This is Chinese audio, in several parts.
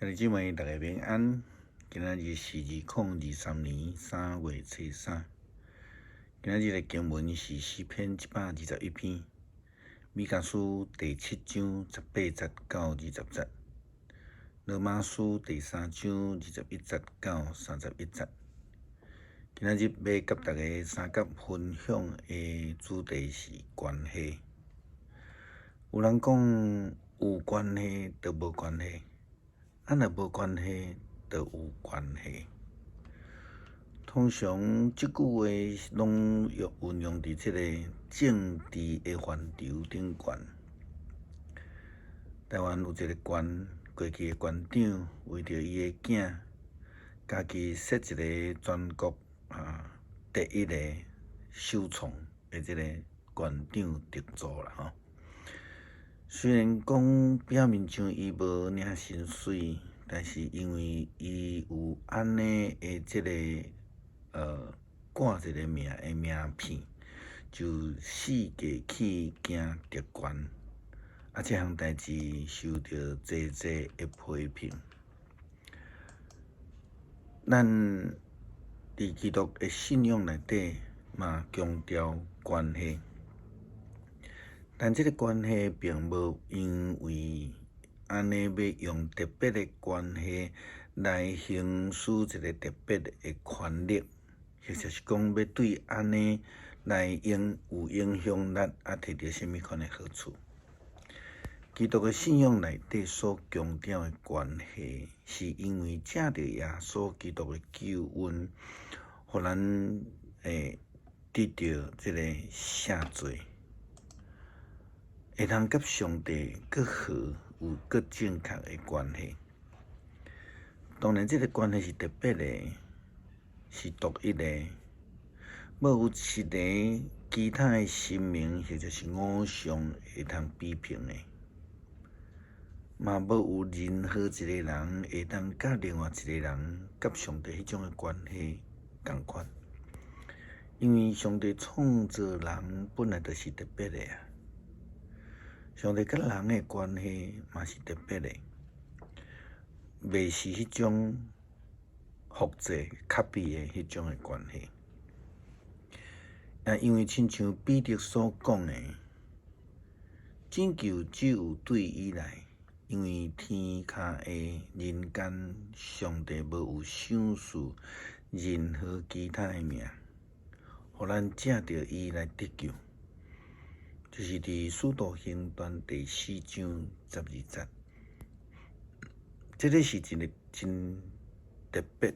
兄弟姊妹，大家平安。今仔日是2023年3月初3。今仔日的经文是诗篇121篇，米迦书第7章18节到20节，罗马书第3章21节到31节。今仔日要甲大家三角分享的主题是关系。有人讲有关系就无关系。若无关系，就有关系。通常即句话拢运用伫即个政治的范畴顶悬。台湾有一个县，过去的县长为着伊的囝，家己设一个全国第一个首创的即个县长特助啦吼。虽然讲表面上伊无领薪水，但是因为伊有安尼的即个挂一个名的名片，就四界去行特权，这项代志受到济的批评。咱伫基督的信仰内底嘛强调关系。但这个关系并无因为安尼要用特别的关系来行使一个特别的权利，或者是讲要对安尼来有影响力，摕到什么款的好处？基督的信仰内底所强调的关系，是因为借着耶稣基督的救恩，互咱得到这个赦罪。会通甲上帝更好有更正确的关系。当然，这个关系是特别的，是独一的，无有一个其他的神明或者是偶像会通比拼的，嘛无有任何一个人会通甲另外一个人甲上帝迄种的关系同款。因为上帝创造人本来就是特别的啊。上帝甲人的关系嘛是特别的，袂是迄种复制、卡比的迄种的关系。因为亲像彼得所讲的，拯救只有对伊来，因为天下的人间，上帝无有赏赐任何其他的名，互咱借着伊来得救。就是伫《使徒行传》第4章12节，这个是一个真特别、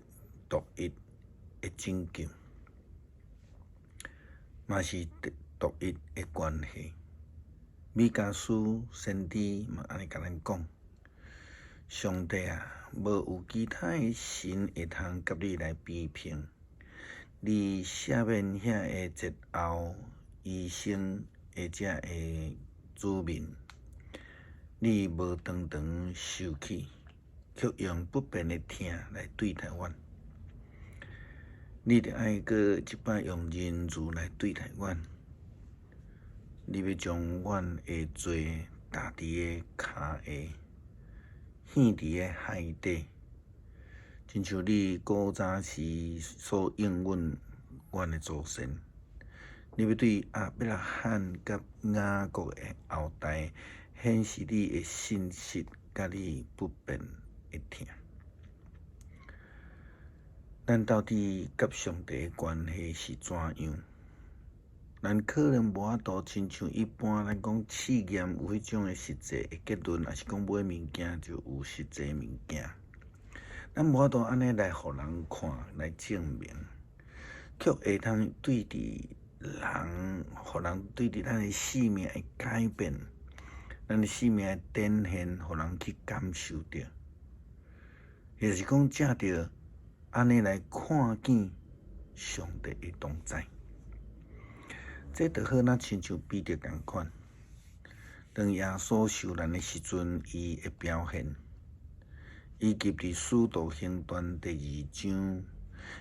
独一的拯救，嘛是独一的关系。米迦书先知嘛安尼甲咱讲：上帝啊，无有其他的神会通甲你来比拼。你赦免遐个节后医生这的子民，你无常常受气，却用不变的疼来对待阮。你得爱搁即摆用仁慈来对待阮。你要将阮的罪踏伫个骹下，陷伫个海底，亲像你古早时所应允阮的祖先。你要对亚伯拉罕甲雅各的后代显示你的信实，甲你不变的疼。咱到底甲上帝的关系是怎样？咱可能无法度亲像一般咱讲试验有迄种的实际的结论，也是讲买物件就有实际物件。咱无法度安尼来互人看来证明，却会通对伫人，互人对伫咱的生命的改变，咱的生命的展现，互人去感受到，也是讲借着安尼来看见上帝的同在。这就好像亲像彼得同款，当耶稣受难的时阵，伊的表现，以及伫使徒行传第2章。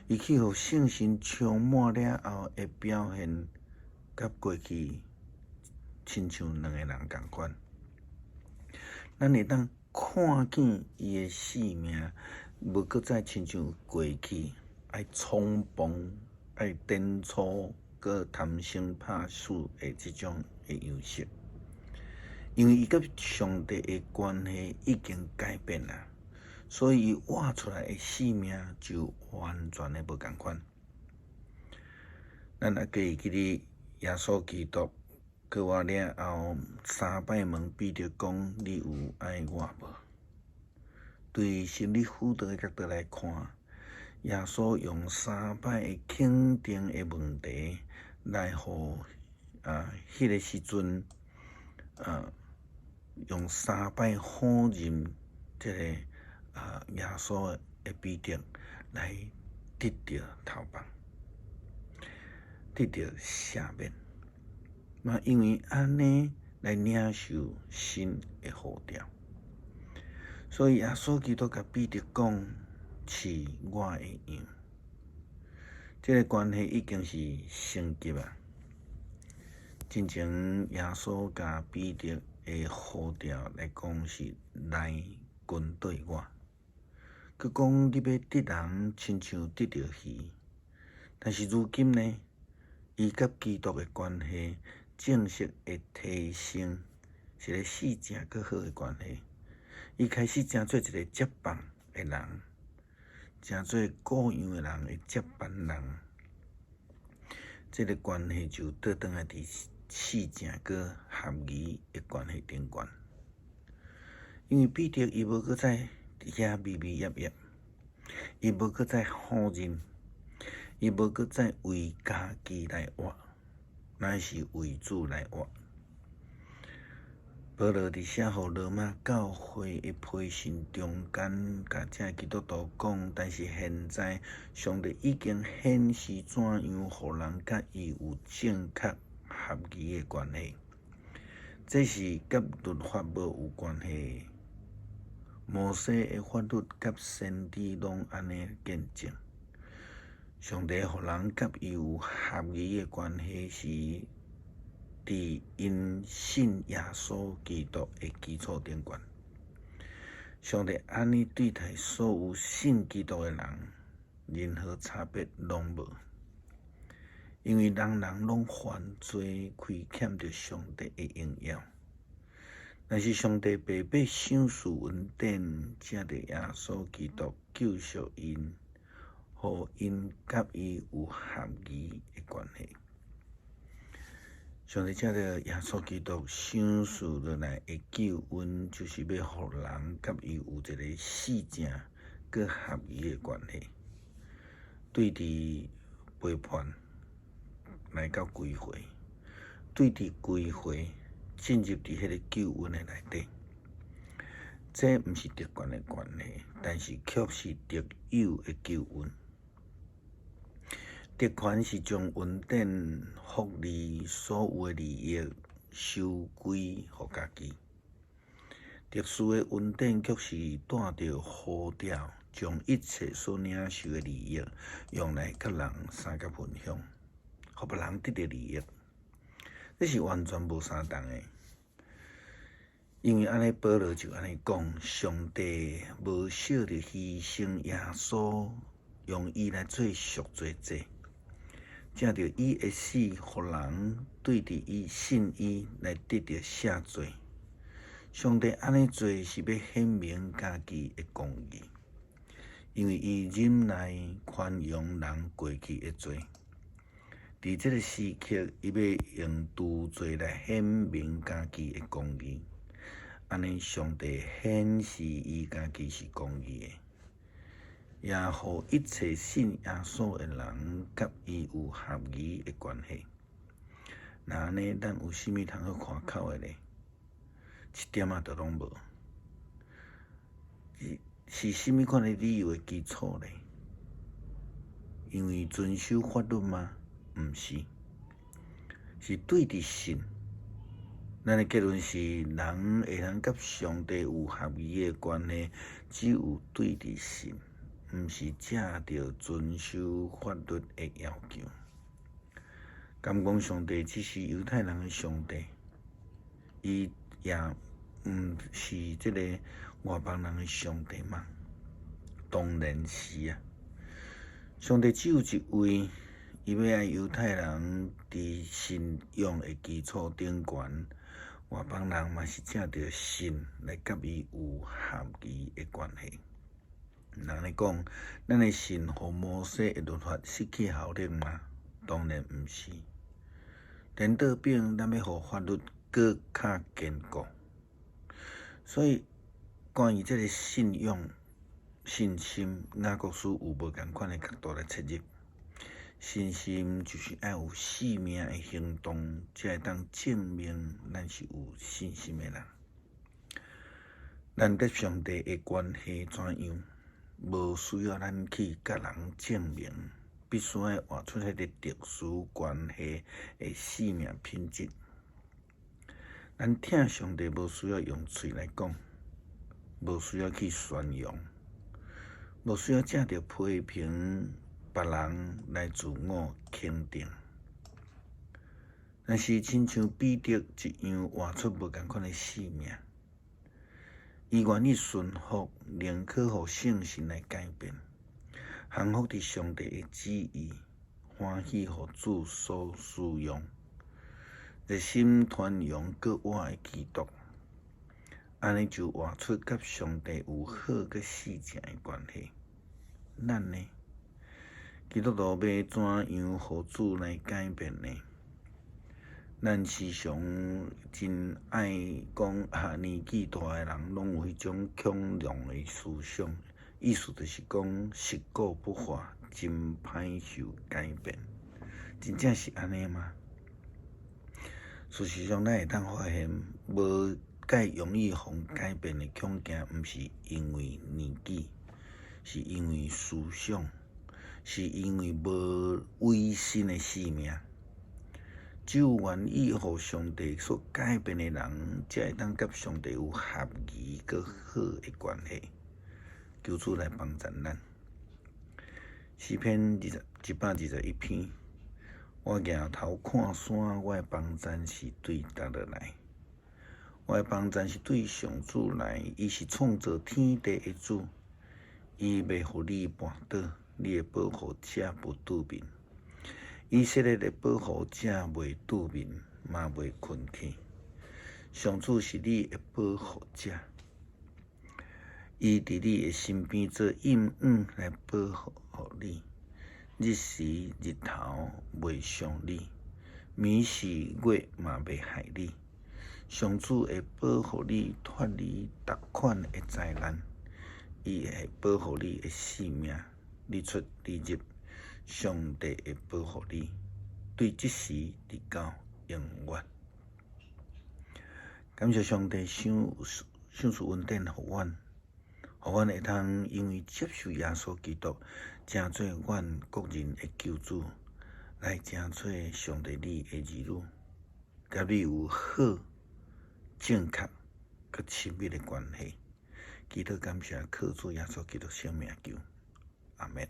伊去互圣神充满了后的表现，甲过去亲像两个人同款。咱会当看见伊诶性命，无搁再亲像过去爱冲动、爱颠错、搁贪生怕死诶即种诶样式。因为伊甲上帝诶关系已经改变啦，所以伊活出来诶性命就完全诶无共款。咱还记得耶稣基督搁活了后3摆问彼得讲：你有爱我无？对心理辅导诶角度来看，耶稣用3摆诶肯定诶问题来互迄个时阵用3摆否认即个耶稣诶彼得来得到头棒，得到赦免。嘛，因为安尼来领受神诶呼召，所以耶稣基督甲彼得讲：是我诶羊。这个关系已经是升级啊！真正耶稣甲彼得诶呼召来讲是来跟对我，佮讲你要得人亲像得着鱼，但是如今呢，伊甲基督诶关系正式会提升，是个四正较好诶关系。伊开始成做一个接棒诶人，成做顾养诶人诶接班人，这个关系就倒转来伫四正个合宜诶关系顶悬。因为彼得伊无搁再伫遐微微业业，伊无搁再否认，伊无搁再为家己来活，乃是为主来活。保罗伫写互罗马教会诶批信中间，甲这基督徒讲，但是现在上帝已经显示怎样，互人甲伊有正确合宜诶关系。这是甲律法无有关系。摩西诶法律甲先知拢安尼见证。上帝互人甲伊有合宜诶关系是伫因信耶稣基督诶基础顶悬。上帝安尼对待所有信基督诶人，任何差别拢无。因为人人拢犯罪，亏欠着上帝诶荣耀。但是上帝白白赏赐恩典，借着耶稣基督救赎因，互因甲伊有合宜诶关系。上帝借着耶稣基督赏赐落来诶救恩，就是要互人甲伊有一个四正佮合宜诶关系。对伫背叛来到归回，对伫归回进入伫迄个救恩诶内底，这毋是特权诶关系，但是却是特有诶救恩。特权是将恩典、福利、所有诶利益收归互家己；特殊诶恩典却是带着呼召，将一切所领受诶利益用来甲人相甲分享，互别人得到利益。这是完全无相同诶。因为安尼，保罗就安尼讲：上帝无少着牺牲耶稣，用伊来做赎罪祭，正着伊会死，互人对伫伊信伊来得到赦罪。上帝安尼做是要显明家己的公义，因为伊忍耐宽容人过去的罪。伫这个时刻，伊要用除罪来显明家己的公义。安尼，上帝显示伊家己是公义的，也互一切信耶稣的人甲伊有合宜的关系。那安尼，咱有啥物通好看口的呢？一点仔都拢无。是啥物款的理由的基础呢？因为遵守法律吗？毋是，是对伫神。咱的结论是，人会通甲上帝有合宜的关系，只有对伫神，毋是借着遵守法律的要求。敢讲上帝只是犹太人的上帝，伊也毋是这个外邦人的上帝吗？当然是啊！上帝只有一位，伊要爱犹太人伫信仰的基础顶悬，外邦人嘛是借着信来甲伊有合宜的关系。人来讲，咱的信互摩西的律法失去效力吗？当然毋是。颠倒变，咱要互法律更较坚固。所以，关于这个信仰、信心，雅各书有无共款的角度来切入。信心就是要有生命的行动，才会当证明咱是有信心的人。咱甲上帝的关系怎样？无需要咱去甲人证明，必须要活出迄个特殊关系的生命品质。咱听上帝无需要用嘴来讲，无需要去宣扬，无需要借着批评别人来自我肯定。但是亲像彼得一样，活出无共款的生命。伊愿意顺服，宁可互圣神来改变，降服伫上帝的旨意，欢喜互主所使用，热心传扬国我的基督，安尼就活出甲上帝有好佮细正的关系。咱呢，基督徒要怎样互主来改变呢？咱时常真爱讲年纪大的人拢有迄种恐龙的思想，意思就是讲食古不化，真歹受改变。真正是安尼吗？事实上，咱会当发现，无介容易互改变的恐惊，毋是因为年纪，是因为思想，是因为无委身的生命。只有愿意互上帝所改变的人，才会当甲上帝有合宜佮好的关系。求主来帮助咱。诗篇121篇，我仰头看山，我的帮助是对倒落来。我的帮助是对上主来，伊是创造天地的主，伊袂互你绊倒，你的保护者无拄面。以色列的保护者袂拄面，嘛袂困去。上主是你的保护者，伊伫你的身边做荫影来保护你。日时日头袂伤你，暝时月嘛袂害你。上主会保护你脱离逐款的灾难，伊会保护你的性命，日出日入。上帝会保护你，对即时直到永远。感谢上帝赏赐恩典互阮，互阮会通因为接受耶稣基督，成做阮各人的救主，来成做上帝你的儿女，甲你有好、正确、佮亲密的关系。祈祷感谢靠主耶稣基督生命求，阿们。